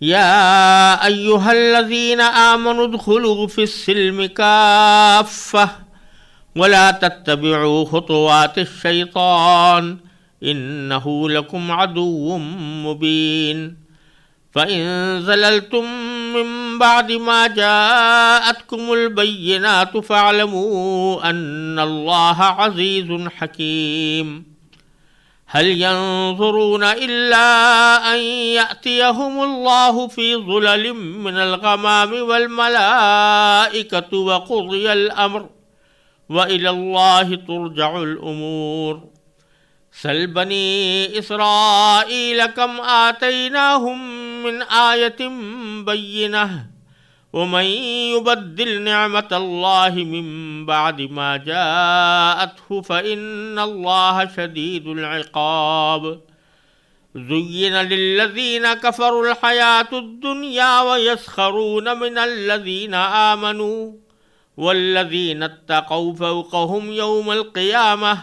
يا أيها الذين آمنوا ادخلوا في السلم كافة ولا تتبعوا خطوات الشيطان إنه لكم عدو مبين فإن زللتم من بعد ما جاءتكم البينات فاعلموا أن الله عزيز حكيم هل ينظرون إلا أن يأتيهم الله في ظلل من الغمام والملائكة وقضي الأمر وإلى الله ترجع الأمور سل بني إسرائيل كم آتيناهم من آية بينة ومن يبدل نعمة الله من بعد ما جاءته فإن الله شديد العقاب زين للذين كفروا الحياة الدنيا ويسخرون من الذين آمنوا والذين اتقوا فوقهم يوم القيامة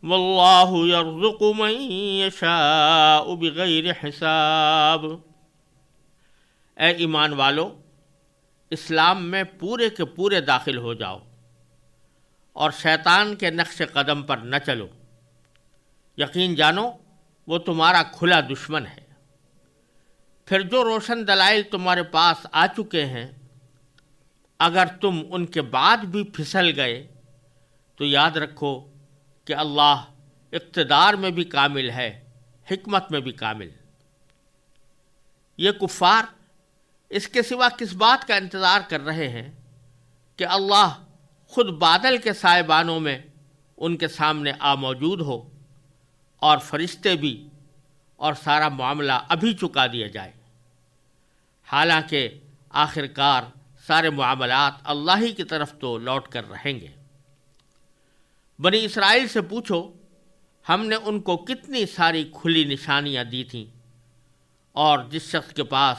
واللہ یرزق من یشاء بغیر حساب۔ اے ایمان والو، اسلام میں پورے کے پورے داخل ہو جاؤ اور شیطان کے نقش قدم پر نہ چلو۔ یقین جانو وہ تمہارا کھلا دشمن ہے۔ پھر جو روشن دلائل تمہارے پاس آ چکے ہیں، اگر تم ان کے بعد بھی پھسل گئے تو یاد رکھو کہ اللہ اقتدار میں بھی کامل ہے، حکمت میں بھی کامل۔ یہ کفار اس کے سوا کس بات کا انتظار کر رہے ہیں کہ اللہ خود بادل کے سائبانوں میں ان کے سامنے آ موجود ہو اور فرشتے بھی، اور سارا معاملہ ابھی چکا دیا جائے۔ حالانکہ آخر کار سارے معاملات اللہ ہی کی طرف تو لوٹ کر رہیں گے۔ بنی اسرائیل سے پوچھو، ہم نے ان کو کتنی ساری کھلی نشانیاں دی تھیں، اور جس شخص کے پاس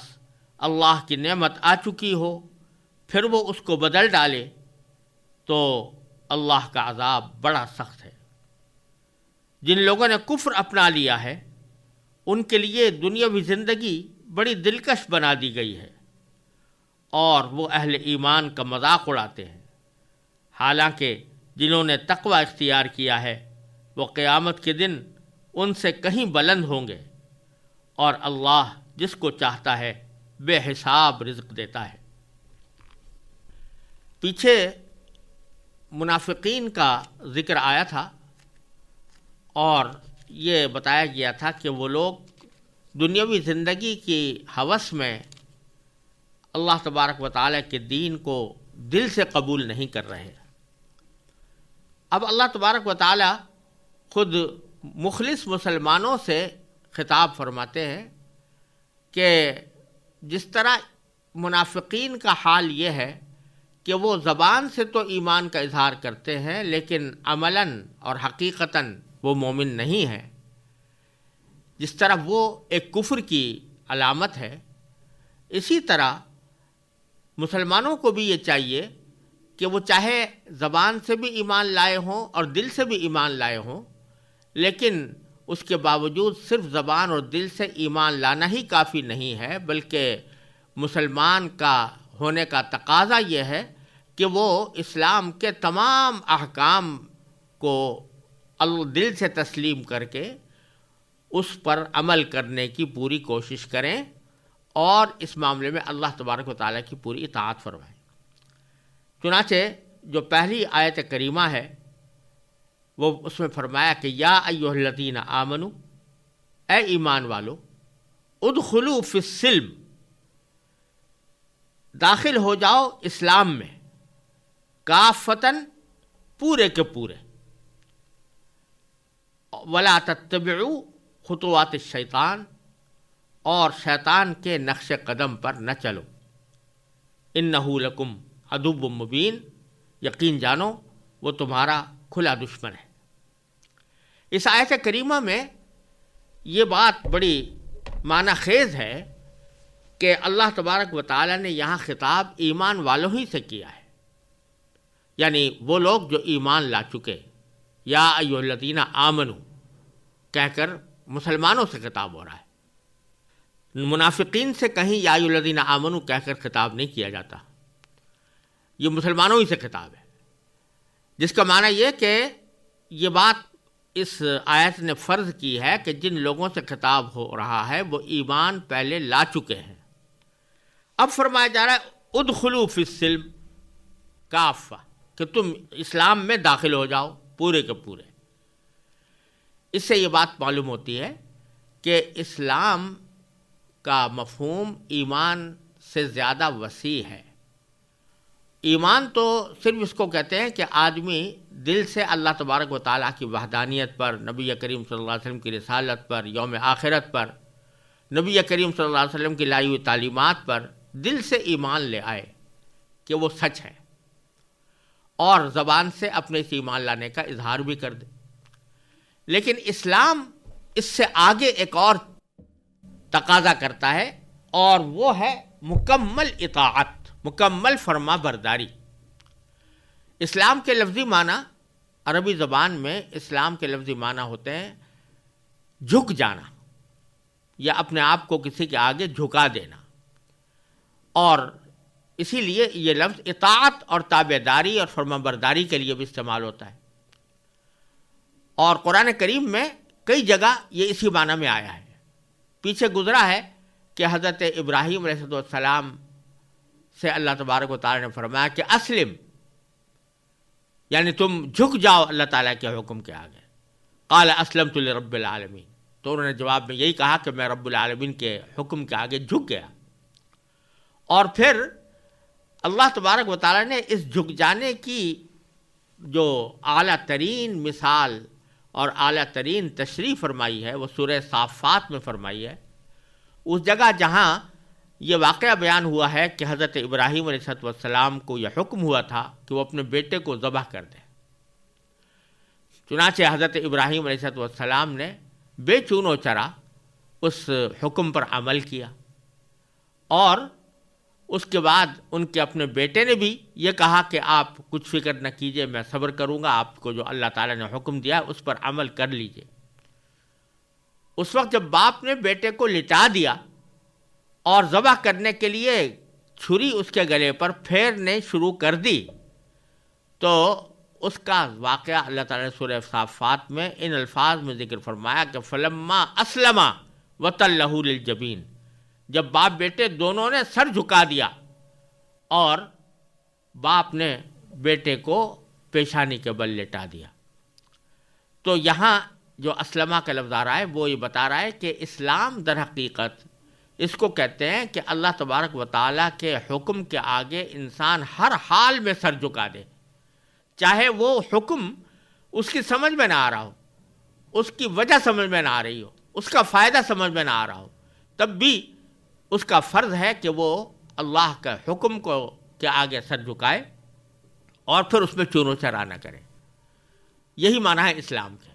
اللہ کی نعمت آ چکی ہو پھر وہ اس کو بدل ڈالے تو اللہ کا عذاب بڑا سخت ہے۔ جن لوگوں نے کفر اپنا لیا ہے ان کے لیے دنیاوی زندگی بڑی دلکش بنا دی گئی ہے، اور وہ اہل ایمان کا مذاق اڑاتے ہیں۔ حالانکہ جنہوں نے تقوی اختیار کیا ہے وہ قیامت کے دن ان سے کہیں بلند ہوں گے، اور اللہ جس کو چاہتا ہے بے حساب رزق دیتا ہے۔ پیچھے منافقین کا ذکر آیا تھا، اور یہ بتایا گیا تھا کہ وہ لوگ دنیاوی زندگی کی ہوس میں اللہ تبارک و تعالیٰ کے دین کو دل سے قبول نہیں کر رہے۔ اب اللہ تبارک و تعالیٰ خود مخلص مسلمانوں سے خطاب فرماتے ہیں کہ جس طرح منافقین کا حال یہ ہے کہ وہ زبان سے تو ایمان کا اظہار کرتے ہیں لیکن عملاً اور حقیقتاً وہ مومن نہیں ہیں، جس طرح وہ ایک کفر کی علامت ہے، اسی طرح مسلمانوں کو بھی یہ چاہیے کہ وہ چاہے زبان سے بھی ایمان لائے ہوں اور دل سے بھی ایمان لائے ہوں، لیکن اس کے باوجود صرف زبان اور دل سے ایمان لانا ہی کافی نہیں ہے، بلکہ مسلمان کا ہونے کا تقاضا یہ ہے کہ وہ اسلام کے تمام احکام کو دل سے تسلیم کر کے اس پر عمل کرنے کی پوری کوشش کریں، اور اس معاملے میں اللہ تبارک و تعالیٰ کی پوری اطاعت فرمائیں۔ چنانچہ جو پہلی آیت کریمہ ہے وہ اس میں فرمایا کہ یا ایھا الذین آمنو، اے ایمان والو، ادخلوا فی السلم، داخل ہو جاؤ اسلام میں، کافتاً، پورے کے پورے، ولا تتبعوا خطوات الشیطان، اور شیطان کے نقش قدم پر نہ چلو، انہ لکم عدو مبین، یقین جانو وہ تمہارا کھلا دشمن ہے۔ اس آیت کریمہ میں یہ بات بڑی معنی خیز ہے کہ اللہ تبارک و تعالیٰ نے یہاں خطاب ایمان والوں ہی سے کیا ہے، یعنی وہ لوگ جو ایمان لا چکے، یا ایھا الذین آمنو کہہ کر مسلمانوں سے خطاب ہو رہا ہے۔ منافقین سے کہیں یا ایھا الذین آمنوا کہہ کر خطاب نہیں کیا جاتا، یہ مسلمانوں ہی سے خطاب ہے، جس کا معنی یہ کہ یہ بات اس آیت نے فرض کی ہے کہ جن لوگوں سے خطاب ہو رہا ہے وہ ایمان پہلے لا چکے ہیں۔ اب فرمایا جا رہا ہے ادخلوا فی السلم کافہ، کہ تم اسلام میں داخل ہو جاؤ پورے کے پورے۔ اس سے یہ بات معلوم ہوتی ہے کہ اسلام کا مفہوم ایمان سے زیادہ وسیع ہے۔ ایمان تو صرف اس کو کہتے ہیں کہ آدمی دل سے اللہ تبارک و تعالیٰ کی وحدانیت پر، نبی کریم صلی اللہ علیہ وسلم کی رسالت پر، یوم آخرت پر، نبی کریم صلی اللہ علیہ وسلم کی لائی ہوئی تعلیمات پر دل سے ایمان لے آئے کہ وہ سچ ہے، اور زبان سے اپنے اس ایمان لانے کا اظہار بھی کر دے۔ لیکن اسلام اس سے آگے ایک اور تقاضا کرتا ہے، اور وہ ہے مکمل اطاعت، مکمل فرما برداری۔ اسلام کے لفظی معنی عربی زبان میں اسلام کے لفظی معنی ہوتے ہیں جھک جانا یا اپنے آپ کو کسی کے آگے جھکا دینا، اور اسی لیے یہ لفظ اطاعت اور تابعداری اور فرما برداری کے لیے بھی استعمال ہوتا ہے، اور قرآن کریم میں کئی جگہ یہ اسی معنی میں آیا ہے۔ پیچھے گزرا ہے کہ حضرت ابراہیم علیہ السلام سے اللہ تبارک و تعالیٰ نے فرمایا کہ اسلم، یعنی تم جھک جاؤ اللہ تعالیٰ کے حکم کے آگے۔ قال اسلمت لرب العالمین، تو انہوں نے جواب میں یہی کہا کہ میں رب العالمین کے حکم کے آگے جھک گیا۔ اور پھر اللہ تبارک و تعالیٰ نے اس جھک جانے کی جو اعلیٰ ترین مثال اور اعلیٰ ترین تشریح فرمائی ہے وہ سورہ صافات میں فرمائی ہے، اس جگہ جہاں یہ واقعہ بیان ہوا ہے کہ حضرت ابراہیم علیہ السلام کو یہ حکم ہوا تھا کہ وہ اپنے بیٹے کو ذبح کر دیں۔ چنانچہ حضرت ابراہیم علیہ السلام نے بے چون و چرا اس حکم پر عمل کیا، اور اس کے بعد ان کے اپنے بیٹے نے بھی یہ کہا کہ آپ کچھ فکر نہ کیجئے، میں صبر کروں گا، آپ کو جو اللہ تعالیٰ نے حکم دیا اس پر عمل کر لیجئے۔ اس وقت جب باپ نے بیٹے کو لٹا دیا اور ذبح کرنے کے لیے چھری اس کے گلے پر پھیرنے شروع کر دی، تو اس کا واقعہ اللہ تعالیٰ نے سورہ صافات میں ان الفاظ میں ذکر فرمایا کہ فلما اسلما وتلہ للجبین، جب باپ بیٹے دونوں نے سر جھکا دیا اور باپ نے بیٹے کو پیشانی کے بل لٹا دیا۔ تو یہاں جو اسلمہ کا لفظ آ رہا ہے وہ یہ بتا رہا ہے کہ اسلام در حقیقت اس کو کہتے ہیں کہ اللہ تبارک و تعالیٰ کے حکم کے آگے انسان ہر حال میں سر جھکا دے، چاہے وہ حکم اس کی سمجھ میں نہ آ رہا ہو، اس کی وجہ سمجھ میں نہ آ رہی ہو، اس کا فائدہ سمجھ میں نہ آ رہا ہو، تب بھی اس کا فرض ہے کہ وہ اللہ کے حکم کو کے آگے سر جھکائے اور پھر اس میں چون و چرا نہ کرے۔ یہی معنی ہے اسلام کے۔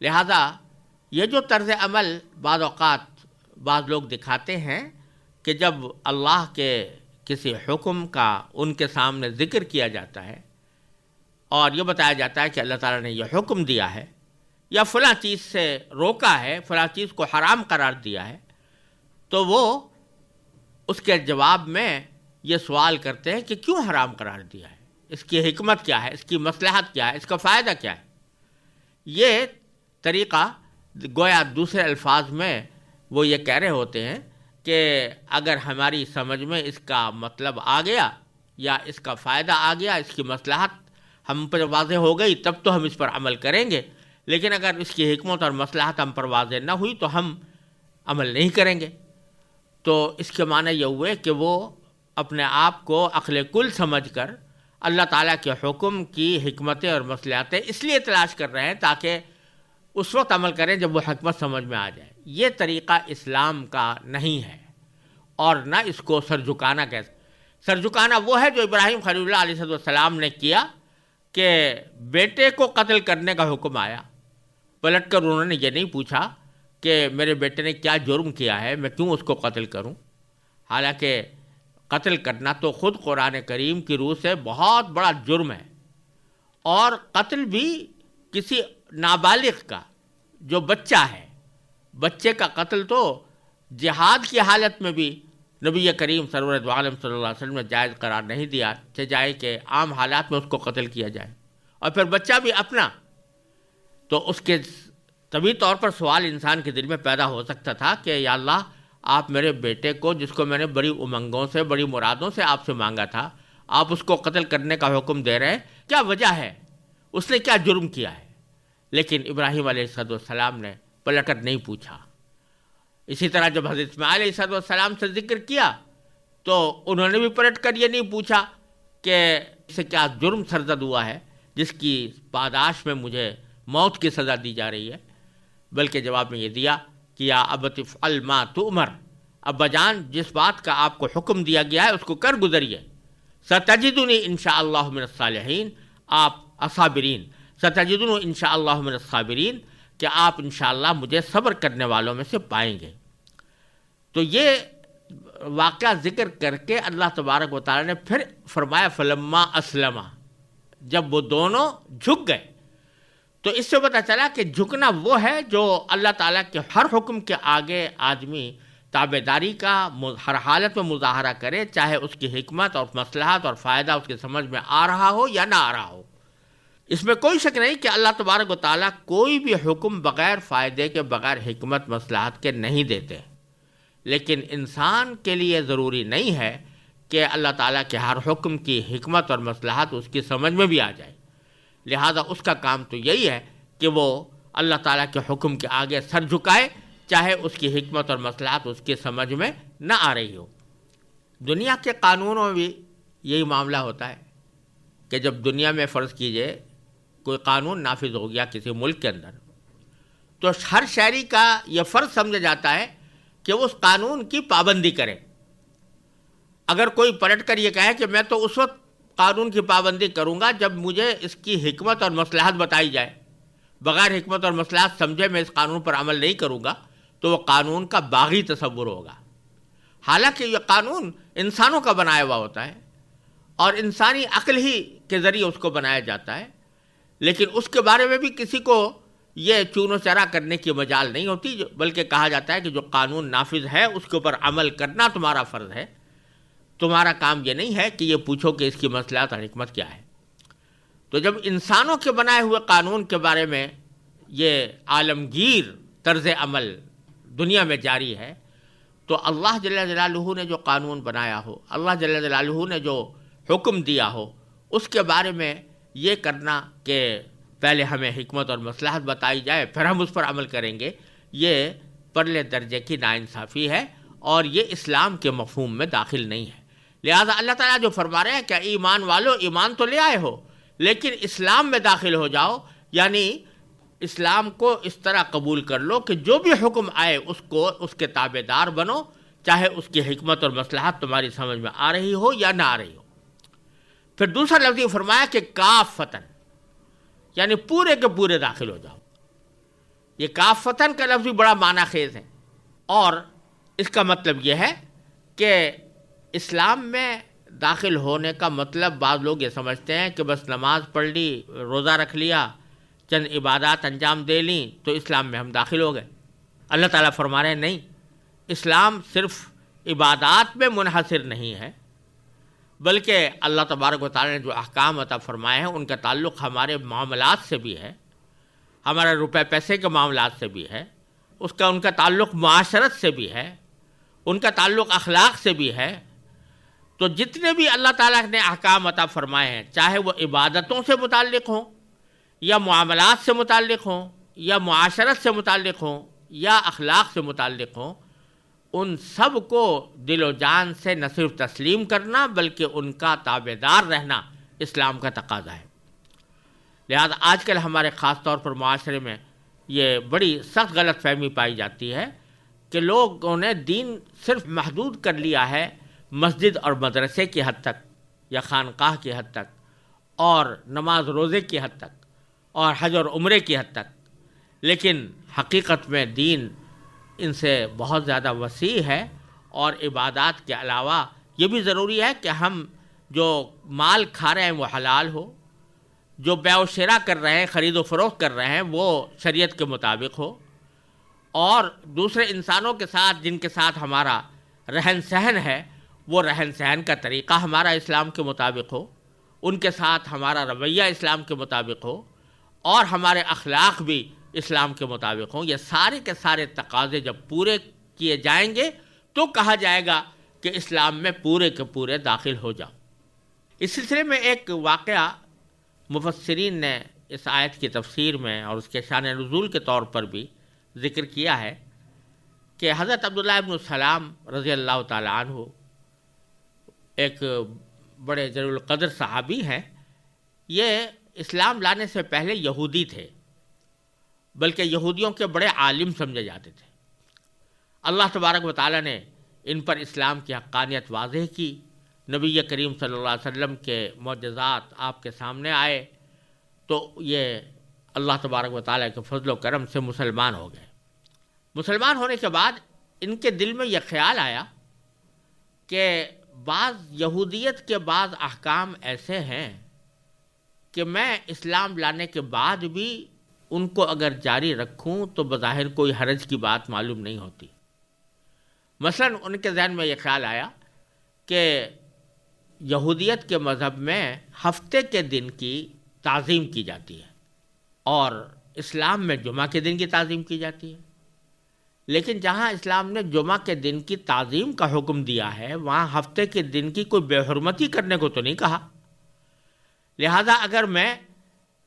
لہذا یہ جو طرز عمل بعض اوقات بعض لوگ دکھاتے ہیں کہ جب اللہ کے کسی حکم کا ان کے سامنے ذکر کیا جاتا ہے اور یہ بتایا جاتا ہے کہ اللہ تعالیٰ نے یہ حکم دیا ہے یا فلاں چیز سے روکا ہے، فلاں چیز کو حرام قرار دیا ہے، تو وہ اس کے جواب میں یہ سوال کرتے ہیں کہ کیوں حرام قرار دیا ہے، اس کی حکمت کیا ہے، اس کی مصلحت کیا ہے، اس کا فائدہ کیا ہے۔ یہ طریقہ گویا دوسرے الفاظ میں وہ یہ کہہ رہے ہوتے ہیں کہ اگر ہماری سمجھ میں اس کا مطلب آ گیا یا اس کا فائدہ آ گیا، اس کی مصلحت ہم پر واضح ہو گئی تب تو ہم اس پر عمل کریں گے، لیکن اگر اس کی حکمت اور مصلحت ہم پر واضح نہ ہوئی تو ہم عمل نہیں کریں گے۔ تو اس کے معنی یہ ہوئے کہ وہ اپنے آپ کو عقل کل سمجھ کر اللہ تعالیٰ کے حکم کی حکمتیں اور مصلحتیں اس لیے تلاش کر رہے ہیں تاکہ اس وقت عمل کریں جب وہ حکمت سمجھ میں آ جائے۔ یہ طریقہ اسلام کا نہیں ہے، اور نہ اس کو سر جھکانا کہتے۔ سر جھکانا وہ ہے جو ابراہیم خلیل اللہ علیہ السلام نے کیا کہ بیٹے کو قتل کرنے کا حکم آیا، پلٹ کر انہوں نے یہ نہیں پوچھا کہ میرے بیٹے نے کیا جرم کیا ہے، میں کیوں اس کو قتل کروں، حالانکہ قتل کرنا تو خود قرآن کریم کی روح سے بہت بڑا جرم ہے، اور قتل بھی کسی نابالغ کا جو بچہ ہے، بچے کا قتل تو جہاد کی حالت میں بھی نبی کریم سرور دو عالم صلی اللہ علیہ وسلم نے جائز قرار نہیں دیا، چاہے کہ عام حالات میں اس کو قتل کیا جائے، اور پھر بچہ بھی اپنا، تو اس کے طبی طور پر سوال انسان کے دل میں پیدا ہو سکتا تھا کہ یا اللہ، آپ میرے بیٹے کو، جس کو میں نے بڑی امنگوں سے، بڑی مرادوں سے آپ سے مانگا تھا، آپ اس کو قتل کرنے کا حکم دے رہے ہیں، کیا وجہ ہے؟ اس نے کیا جرم کیا ہے؟ لیکن ابراہیم علیہ السلام نے پلٹ کر نہیں پوچھا۔ اسی طرح جب حضرت اسماعیل علیہ السلام سے ذکر کیا تو انہوں نے بھی پلٹ کر یہ نہیں پوچھا کہ اسے کیا جرم سرزد ہوا ہے جس کی پاداش میں مجھے موت کی سزا دی جا رہی ہے، بلکہ جواب میں یہ دیا کہ یا ابت افعل ما تؤمر، ابا جان جس بات کا آپ کو حکم دیا گیا ہے اس کو کر گزریے، ستجدنی انشاءاللہ من الصالحین، آپ الصابرین، ستجدنی انشاءاللہ من الصابرین، کہ آپ انشاءاللہ مجھے صبر کرنے والوں میں سے پائیں گے۔ تو یہ واقعہ ذکر کر کے اللہ تبارک و تعالیٰ نے پھر فرمایا فلما اسلما، جب وہ دونوں جھک گئے، تو اس سے پتہ چلا کہ جھکنا وہ ہے جو اللہ تعالیٰ کے ہر حکم کے آگے آدمی تابعداری کا ہر حالت میں مظاہرہ کرے، چاہے اس کی حکمت اور مصلحت اور فائدہ اس کے سمجھ میں آ رہا ہو یا نہ آ رہا ہو۔ اس میں کوئی شک نہیں کہ اللہ تبارک و تعالیٰ کوئی بھی حکم بغیر فائدے کے، بغیر حکمت مصلحت کے نہیں دیتے، لیکن انسان کے لیے ضروری نہیں ہے کہ اللہ تعالیٰ کے ہر حکم کی حکمت اور مصلحت اس کی سمجھ میں بھی آ جائے، لہذا اس کا کام تو یہی ہے کہ وہ اللہ تعالیٰ کے حکم کے آگے سر جھکائے، چاہے اس کی حکمت اور مصلحت اس کی سمجھ میں نہ آ رہی ہو۔ دنیا کے قانونوں میں بھی یہی معاملہ ہوتا ہے کہ جب دنیا میں فرض کیجئے کوئی قانون نافذ ہو گیا کسی ملک کے اندر، تو ہر شہری کا یہ فرض سمجھا جاتا ہے کہ وہ اس قانون کی پابندی کرے۔ اگر کوئی پلٹ کر یہ کہے کہ میں تو اس وقت قانون کی پابندی کروں گا جب مجھے اس کی حکمت اور مصلحت بتائی جائے، بغیر حکمت اور مصلحت سمجھے میں اس قانون پر عمل نہیں کروں گا، تو وہ قانون کا باغی تصور ہوگا۔ حالانکہ یہ قانون انسانوں کا بنایا ہوا ہوتا ہے اور انسانی عقل ہی کے ذریعے اس کو بنایا جاتا ہے، لیکن اس کے بارے میں بھی کسی کو یہ چون و چرا کرنے کی مجال نہیں ہوتی، بلکہ کہا جاتا ہے کہ جو قانون نافذ ہے اس کے اوپر عمل کرنا تمہارا فرض ہے، تمہارا کام یہ نہیں ہے کہ یہ پوچھو کہ اس کی مصلحت اور حکمت کیا ہے۔ تو جب انسانوں کے بنائے ہوئے قانون کے بارے میں یہ عالمگیر طرز عمل دنیا میں جاری ہے، تو اللہ جل جلالہ نے جو قانون بنایا ہو، اللہ جل جلالہ نے جو حکم دیا ہو، اس کے بارے میں یہ کرنا کہ پہلے ہمیں حکمت اور مصلحت بتائی جائے پھر ہم اس پر عمل کریں گے، یہ پرلے درجے کی ناانصافی ہے اور یہ اسلام کے مفہوم میں داخل نہیں ہے۔ لہذا اللہ تعالیٰ جو فرما رہے ہیں کہ ایمان والو، ایمان تو لے آئے ہو لیکن اسلام میں داخل ہو جاؤ، یعنی اسلام کو اس طرح قبول کر لو کہ جو بھی حکم آئے اس کو، اس کے تابع دار بنو، چاہے اس کی حکمت اور مصلحت تمہاری سمجھ میں آ رہی ہو یا نہ آ رہی ہو۔ پھر دوسرا لفظ یہ فرمایا کہ کافتن، یعنی پورے کے پورے داخل ہو جاؤ۔ یہ کافتن کا لفظ بھی بڑا معنی خیز ہے، اور اس کا مطلب یہ ہے کہ اسلام میں داخل ہونے کا مطلب بعض لوگ یہ سمجھتے ہیں کہ بس نماز پڑھ لی، روزہ رکھ لیا، چند عبادات انجام دے لیں تو اسلام میں ہم داخل ہو گئے۔ اللہ تعالیٰ فرما رہے ہیں نہیں، اسلام صرف عبادات میں منحصر نہیں ہے، بلکہ اللہ تبارک و تعالیٰ نے جو احکام عطا فرمائے ہیں ان کا تعلق ہمارے معاملات سے بھی ہے، ہمارے روپے پیسے کے معاملات سے بھی ہے، ان کا تعلق معاشرت سے بھی ہے، ان کا تعلق اخلاق سے بھی ہے۔ تو جتنے بھی اللہ تعالیٰ نے احکام عطا فرمائے ہیں، چاہے وہ عبادتوں سے متعلق ہوں یا معاملات سے متعلق ہوں یا معاشرت سے متعلق ہوں یا اخلاق سے متعلق ہوں، ان سب کو دل و جان سے نہ صرف تسلیم کرنا بلکہ ان کا تابع دار رہنا اسلام کا تقاضا ہے۔ لہذا آج کل ہمارے خاص طور پر معاشرے میں یہ بڑی سخت غلط فہمی پائی جاتی ہے کہ لوگوں نے دین صرف محدود کر لیا ہے مسجد اور مدرسے کی حد تک یا خانقاہ کی حد تک، اور نماز روزے کی حد تک، اور حج اور عمرے کی حد تک، لیکن حقیقت میں دین ان سے بہت زیادہ وسیع ہے، اور عبادات کے علاوہ یہ بھی ضروری ہے کہ ہم جو مال کھا رہے ہیں وہ حلال ہو، جو بیع و شراء کر رہے ہیں، خرید و فروخت کر رہے ہیں وہ شریعت کے مطابق ہو، اور دوسرے انسانوں کے ساتھ جن کے ساتھ ہمارا رہن سہن ہے وہ رہن سہن کا طریقہ ہمارا اسلام کے مطابق ہو، ان کے ساتھ ہمارا رویہ اسلام کے مطابق ہو، اور ہمارے اخلاق بھی اسلام کے مطابق ہوں۔ یہ سارے کے سارے تقاضے جب پورے کیے جائیں گے تو کہا جائے گا کہ اسلام میں پورے کے پورے داخل ہو جاؤ۔ اس سلسلے میں ایک واقعہ مفسرین نے اس آیت کی تفسیر میں اور اس کے شان نزول کے طور پر بھی ذکر کیا ہے کہ حضرت عبداللہ ابن السلام رضی اللہ تعالیٰ عنہ ایک بڑے جلیل القدر صحابی ہیں۔ یہ اسلام لانے سے پہلے یہودی تھے، بلکہ یہودیوں کے بڑے عالم سمجھے جاتے تھے۔ اللہ تبارک و تعالیٰ نے ان پر اسلام کی حقانیت واضح کی، نبی کریم صلی اللہ علیہ وسلم کے معجزات آپ کے سامنے آئے تو یہ اللہ تبارک و تعالیٰ کے فضل و کرم سے مسلمان ہو گئے۔ مسلمان ہونے کے بعد ان کے دل میں یہ خیال آیا کہ بعض یہودیت کے بعض احکام ایسے ہیں کہ میں اسلام لانے کے بعد بھی ان کو اگر جاری رکھوں تو بظاہر کوئی حرج کی بات معلوم نہیں ہوتی۔ مثلا ان کے ذہن میں یہ خیال آیا کہ یہودیت کے مذہب میں ہفتے کے دن کی تعظیم کی جاتی ہے اور اسلام میں جمعہ کے دن کی تعظیم کی جاتی ہے، لیکن جہاں اسلام نے جمعہ کے دن کی تعظیم کا حکم دیا ہے وہاں ہفتے کے دن کی کوئی بے حرمتی کرنے کو تو نہیں کہا۔ لہذا اگر میں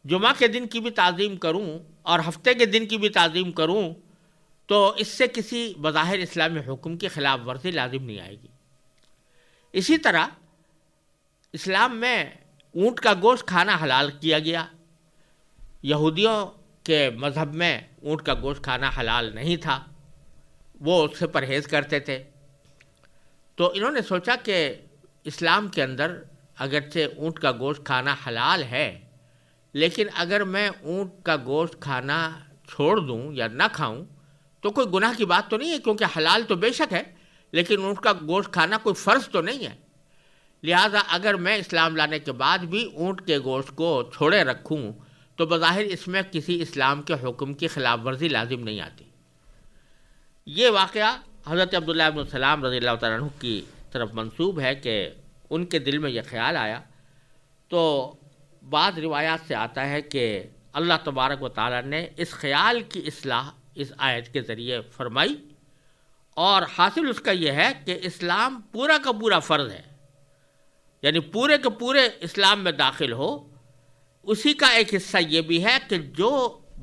جمعہ کے دن کی بھی تعظیم کروں اور ہفتے کے دن کی بھی تعظیم کروں تو اس سے کسی بظاہر اسلامی حکم کی خلاف ورزی لازم نہیں آئے گی۔ اسی طرح اسلام میں اونٹ کا گوشت کھانا حلال کیا گیا۔ یہودیوں کے مذہب میں اونٹ کا گوشت کھانا حلال نہیں تھا، وہ اس سے پرہیز کرتے تھے۔ تو انہوں نے سوچا کہ اسلام کے اندر اگرچہ اونٹ کا گوشت کھانا حلال ہے، لیکن اگر میں اونٹ کا گوشت کھانا چھوڑ دوں یا نہ کھاؤں تو کوئی گناہ کی بات تو نہیں ہے، کیونکہ حلال تو بے شک ہے لیکن اونٹ کا گوشت کھانا کوئی فرض تو نہیں ہے۔ لہٰذا اگر میں اسلام لانے کے بعد بھی اونٹ کے گوشت کو چھوڑے رکھوں تو بظاہر اس میں کسی اسلام کے حکم کی خلاف ورزی لازم نہیں آتی۔ یہ واقعہ حضرت عبداللہ ابن السلام رضی اللہ تعالیٰ عنہ کی طرف منسوب ہے کہ ان کے دل میں یہ خیال آیا۔ تو بعض روایات سے آتا ہے کہ اللہ تبارک و تعالیٰ نے اس خیال کی اصلاح اس آیت کے ذریعے فرمائی، اور حاصل اس کا یہ ہے کہ اسلام پورا کا پورا فرض ہے، یعنی پورے کے پورے اسلام میں داخل ہو۔ اسی کا ایک حصہ یہ بھی ہے کہ جو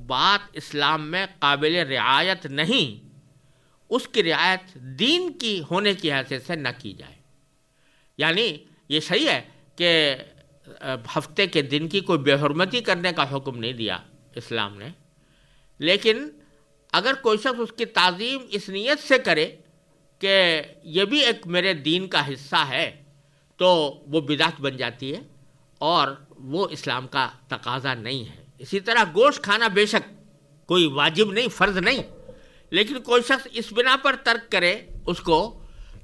بات اسلام میں قابل رعایت نہیں اس کی رعایت دین کی ہونے کی حیثیت سے نہ کی جائے۔ یعنی یہ صحیح ہے کہ ہفتے کے دن کی کوئی بے حرمتی کرنے کا حکم نہیں دیا اسلام نے، لیکن اگر کوئی شخص اس کی تعظیم اس نیت سے کرے کہ یہ بھی ایک میرے دین کا حصہ ہے تو وہ بدعت بن جاتی ہے اور وہ اسلام کا تقاضا نہیں ہے۔ اسی طرح گوشت کھانا بے شک کوئی واجب نہیں، فرض نہیں، لیکن کوئی شخص اس بنا پر ترک کرے اس کو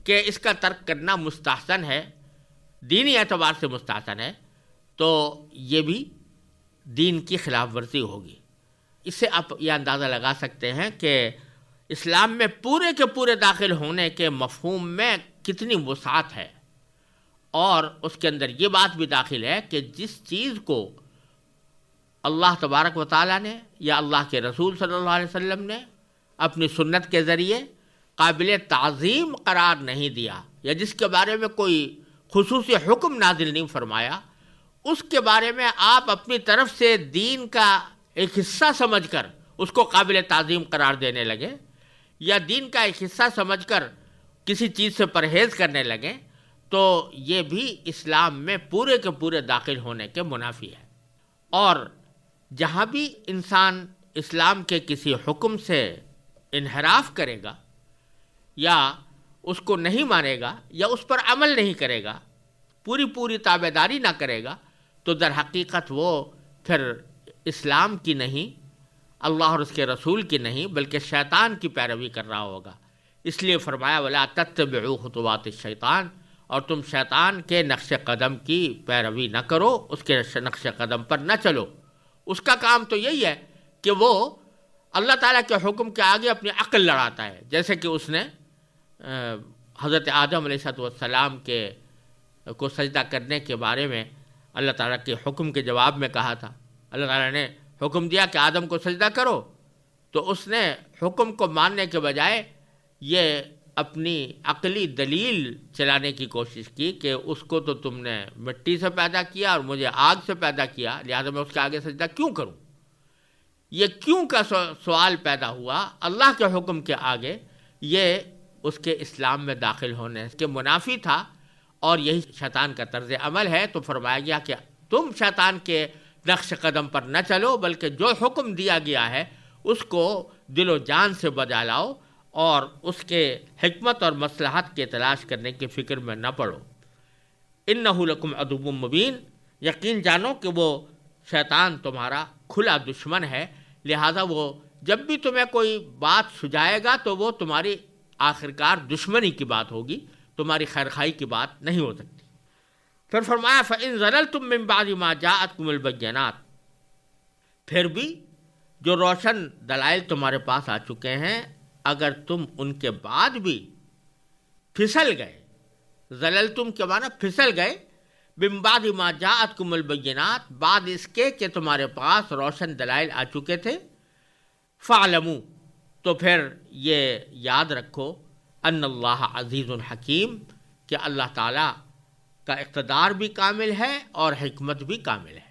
کہ اس کا ترک کرنا مستحسن ہے، دینی اعتبار سے مستحسن ہے، تو یہ بھی دین کی خلاف ورزی ہوگی۔ اس سے آپ یہ اندازہ لگا سکتے ہیں کہ اسلام میں پورے کے پورے داخل ہونے کے مفہوم میں کتنی وسعت ہے، اور اس کے اندر یہ بات بھی داخل ہے کہ جس چیز کو اللہ تبارک و تعالیٰ نے یا اللہ کے رسول صلی اللہ علیہ وسلم نے اپنی سنت کے ذریعے قابل تعظیم قرار نہیں دیا یا جس کے بارے میں کوئی خصوصی حکم نازل نہیں فرمایا، اس کے بارے میں آپ اپنی طرف سے دین کا ایک حصہ سمجھ کر اس کو قابل تعظیم قرار دینے لگے، یا دین کا ایک حصہ سمجھ کر کسی چیز سے پرہیز کرنے لگے، تو یہ بھی اسلام میں پورے کے پورے داخل ہونے کے منافی ہے۔ اور جہاں بھی انسان اسلام کے کسی حکم سے انحراف کرے گا یا اس کو نہیں مانے گا یا اس پر عمل نہیں کرے گا، پوری تابعداری نہ کرے گا، تو در حقیقت وہ پھر اسلام کی نہیں، اللہ اور اس کے رسول کی نہیں، بلکہ شیطان کی پیروی کر رہا ہوگا۔ اس لیے فرمایا وَلَا تَتَّبِعُوا خُطُوَاتِ الشَّيْطَانِ، اور تم شیطان کے نقش قدم کی پیروی نہ کرو، اس کے نقش قدم پر نہ چلو۔ اس کا کام تو یہی ہے کہ وہ اللہ تعالیٰ کے حکم کے آگے اپنی عقل لڑاتا ہے، جیسے کہ اس نے حضرت آدم علیہ السلام کو سجدہ کرنے کے بارے میں اللہ تعالیٰ کے حکم کے جواب میں کہا تھا۔ اللہ تعالیٰ نے حکم دیا کہ آدم کو سجدہ کرو، تو اس نے حکم کو ماننے کے بجائے یہ اپنی عقلی دلیل چلانے کی کوشش کی کہ اس کو تو تم نے مٹی سے پیدا کیا اور مجھے آگ سے پیدا کیا، لہذا میں اس کے آگے سجدہ کیوں کروں؟ یہ کیوں کا سوال پیدا ہوا اللہ کے حکم کے آگے، یہ اس کے اسلام میں داخل ہونے کے منافی تھا، اور یہی شیطان کا طرز عمل ہے۔ تو فرمایا گیا کہ تم شیطان کے نقش قدم پر نہ چلو، بلکہ جو حکم دیا گیا ہے اس کو دل و جان سے بجا لاؤ، اور اس کے حکمت اور مصلحت کے تلاش کرنے کی فکر میں نہ پڑو۔ انہ لکم عدو مبین، یقین جانو کہ وہ شیطان تمہارا کھلا دشمن ہے، لہذا وہ جب بھی تمہیں کوئی بات سجائے گا تو وہ تمہاری آخرکار دشمنی کی بات ہوگی، تمہاری خیرخواہی کی بات نہیں ہو سکتی۔ پھر فرمایا فَإِن ظَلَلْتُم مِّن بَعْدِ مَا جَاءَتْكُمُ الْبَيِّنَاتُ، پھر بھی جو روشن دلائل تمہارے پاس آ چکے ہیں، اگر تم ان کے بعد بھی پھسل گئے، ظللتم کے معنی پھسل گئے، من بعد ما جاءتکم البینات، بعد اس کے کہ تمہارے پاس روشن دلائل آ چکے تھے، فاعلموا، تو پھر یہ یاد رکھو، ان اللہ عزیز حکیم، کہ اللہ تعالیٰ کا اقتدار بھی کامل ہے اور حکمت بھی کامل ہے۔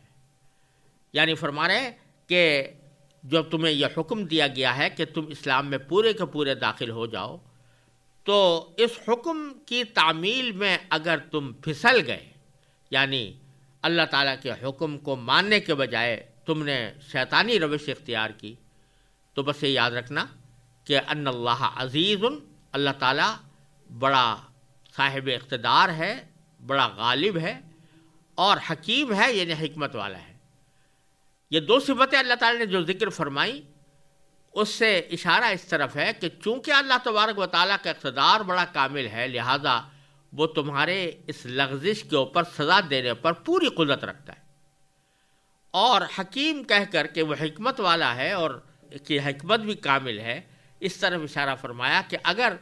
یعنی فرما رہے ہیں کہ جب تمہیں یہ حکم دیا گیا ہے کہ تم اسلام میں پورے کے پورے داخل ہو جاؤ، تو اس حکم کی تعمیل میں اگر تم پھسل گئے، یعنی اللہ تعالیٰ کے حکم کو ماننے کے بجائے تم نے شیطانی روش اختیار کی، تو بس یہ یاد رکھنا کہ ان اللہ عزیز، اللہ تعالیٰ بڑا صاحب اقتدار ہے، بڑا غالب ہے، اور حکیم ہے، یعنی حکمت والا ہے۔ یہ دو صفتیں اللہ تعالیٰ نے جو ذکر فرمائی، اس سے اشارہ اس طرف ہے کہ چونکہ اللہ تبارک و تعالیٰ کا اقتدار بڑا کامل ہے، لہذا وہ تمہارے اس لغزش کے اوپر سزا دینے پر پوری قدرت رکھتا ہے، اور حکیم کہہ کر کہ وہ حکمت والا ہے اور کی حکمت بھی کامل ہے، اس طرف اشارہ فرمایا کہ اگر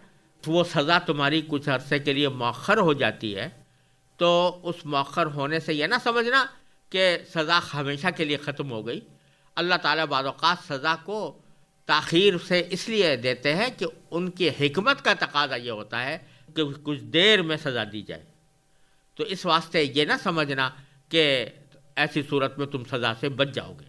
وہ سزا تمہاری کچھ عرصے کے لیے مؤخر ہو جاتی ہے، تو اس مؤخر ہونے سے یہ نہ سمجھنا کہ سزا ہمیشہ کے لیے ختم ہو گئی۔ اللہ تعالیٰ بعض اوقات سزا کو تاخیر سے اس لیے دیتے ہیں کہ ان کی حکمت کا تقاضا یہ ہوتا ہے کہ کچھ دیر میں سزا دی جائے، تو اس واسطے یہ نہ سمجھنا کہ ایسی صورت میں تم سزا سے بچ جاؤ گے۔